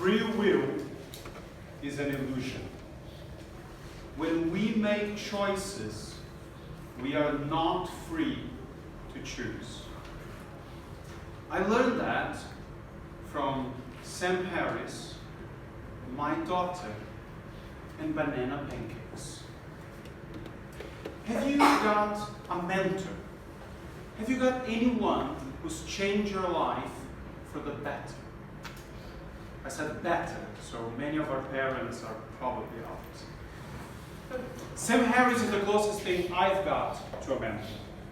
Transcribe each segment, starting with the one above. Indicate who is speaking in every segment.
Speaker 1: Free will is an illusion. When we make choices, we are not free to choose. I learned that from Sam Harris, my daughter, and banana pancakes. Have you got a mentor? Have you got anyone who's changed your life for the better? I said better, so many of our parents are probably out. Sam Harris is the closest thing I've got to a mentor.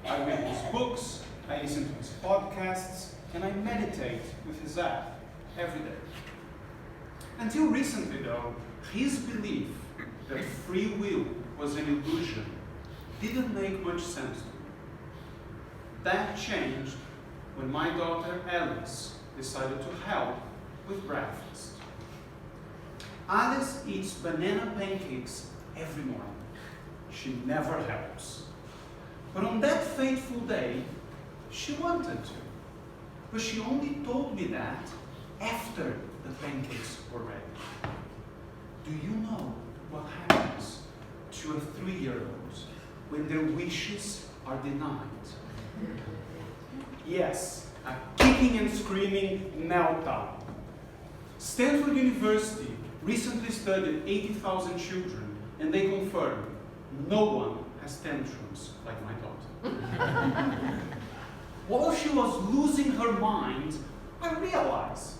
Speaker 1: I read his books, I listen to his podcasts, and I meditate with his app every day. Until recently, though, his belief that free will was an illusion didn't make much sense to me. That changed when my daughter Alice decided to help with breakfast. Alice eats banana pancakes every morning. She never helps. But on that fateful day, she wanted to. But she only told me that after the pancakes were ready. Do you know what happens to a 3-year-old when their wishes are denied? Yes, a kicking and screaming meltdown. Stanford University recently studied 80,000 children, and they confirmed no one has tantrums like my daughter. While she was losing her mind, I realized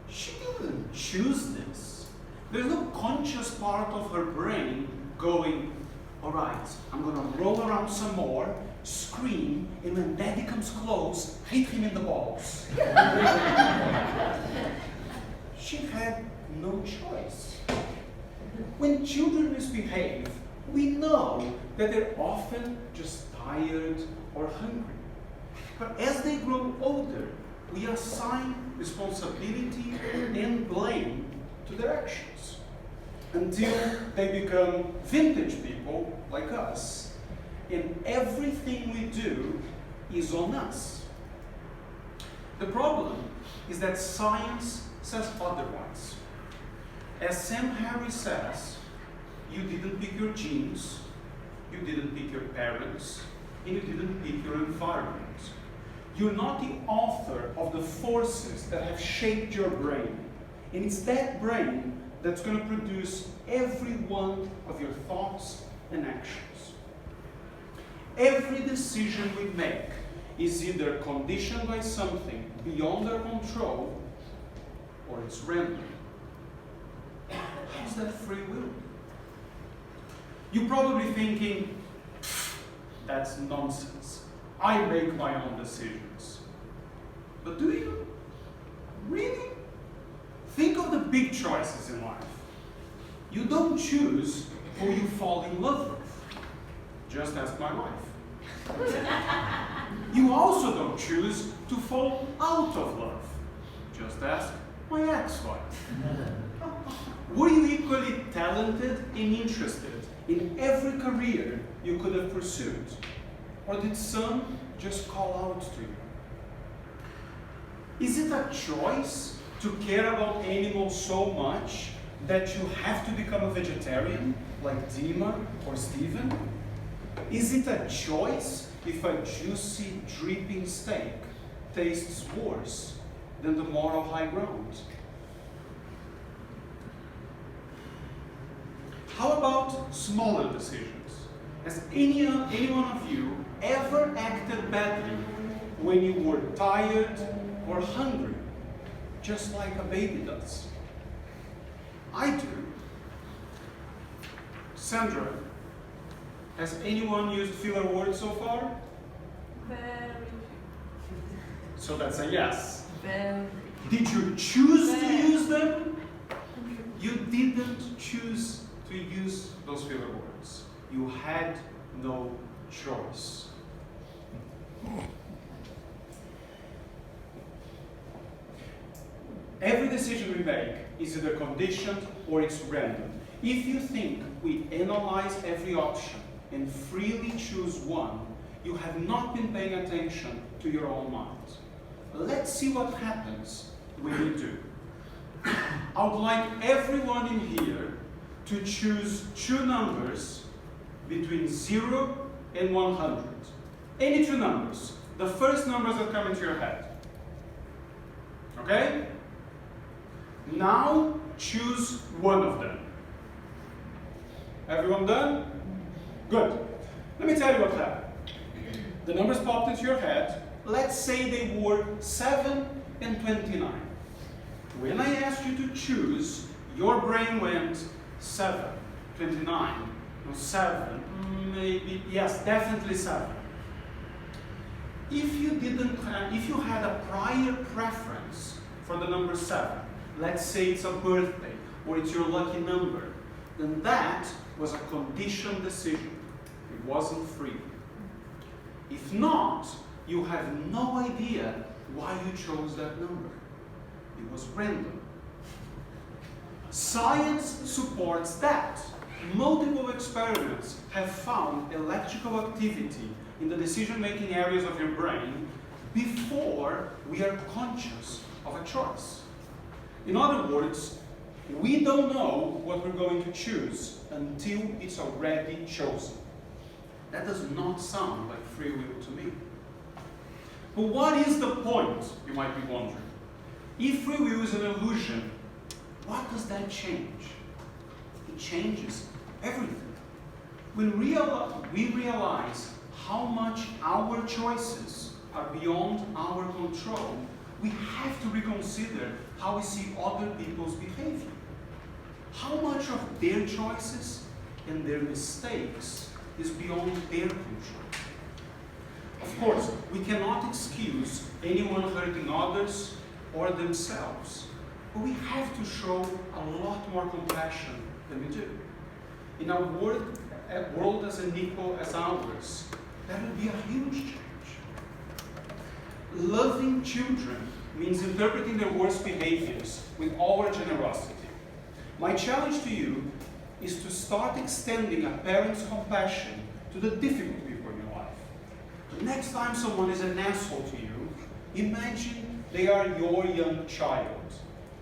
Speaker 1: she didn't choose this. There's no conscious part of her brain going, all right, I'm going to roll around some more, scream, and when Daddy comes close, hit him in the balls. She had no choice. When children misbehave, we know that they're often just tired or hungry. But as they grow older, we assign responsibility and blame to their actions until they become vintage people like us, and everything we do is on us. The problem is that science says otherwise. As Sam Harris says, you didn't pick your genes, you didn't pick your parents, and you didn't pick your environment. You're not the author of the forces that have shaped your brain. And it's that brain that's going to produce every one of your thoughts and actions. Every decision we make is either conditioned by something beyond our control, or it's random. How's that free will? You're probably thinking, that's nonsense. I make my own decisions. But do you? Really? Think of the big choices in life. You don't choose who you fall in love with. Just ask my wife. You also don't choose to fall out of love. Just ask my ex-wife. Were you equally talented and interested in every career you could have pursued? Or did some just call out to you? Is it a choice to care about animals so much that you have to become a vegetarian, like Dima or Steven? Is it a choice if a juicy, dripping steak tastes worse than the moral high ground? How about smaller decisions? Has any one of you ever acted badly when you were tired or hungry, just like a baby does? I do. Sandra, has anyone used filler words so far?
Speaker 2: Very.
Speaker 1: So that's a yes.
Speaker 2: Very.
Speaker 1: Did you choose to use them? You didn't choose to use those filler words. You had no choice. Every decision we make is either conditioned or it's random. If you think we analyze every option and freely choose one, you have not been paying attention to your own mind. Let's see what happens when you do. I would like everyone in here to choose two numbers between 0 and 100. Any two numbers. The first numbers that come into your head. Okay? Now choose one of them. Everyone done? Good. Let me tell you what happened. The numbers popped into your head. Let's say they were 7 and 29. When I asked you to choose, your brain went 7, 29, no 7, maybe, yes, definitely 7. If you had a prior preference for the number 7, let's say it's a birthday or it's your lucky number, then that was a conditioned decision. It wasn't free. If not, you have no idea why you chose that number. It was random. Science supports that. Multiple experiments have found electrical activity in the decision-making areas of your brain before we are conscious of a choice. In other words, we don't know what we're going to choose until it's already chosen. That does not sound like free will to me. But what is the point, you might be wondering? If free will is an illusion, what does that change? It changes everything. When we realize how much our choices are beyond our control, we have to reconsider how we see other people's behavior. How much of their choices and their mistakes is beyond their control? Of course, we cannot excuse anyone hurting others or themselves, but we have to show a lot more compassion than we do. In a world as unequal as ours, that would be a huge change. Loving children means interpreting their worst behaviors with all our generosity. My challenge to you is to start extending a parent's compassion to the difficult people in your life. The next time someone is an asshole to you, imagine they are your young child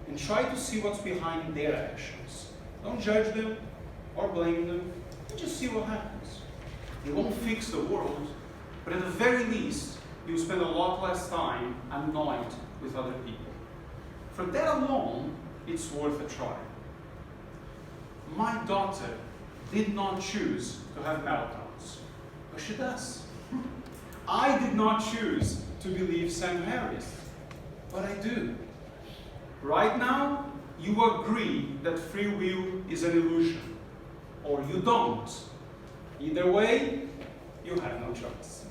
Speaker 1: and try to see what's behind their actions. Don't judge them or blame them, just see what happens. You won't fix the world, but at the very least, you'll spend a lot less time annoyed with other people. For that alone, it's worth a try. My daughter did not choose to have meltdowns, but she does. I did not choose to believe Sam Harris, but I do. Right now, you agree that free will is an illusion, or you don't. Either way, you have no choice.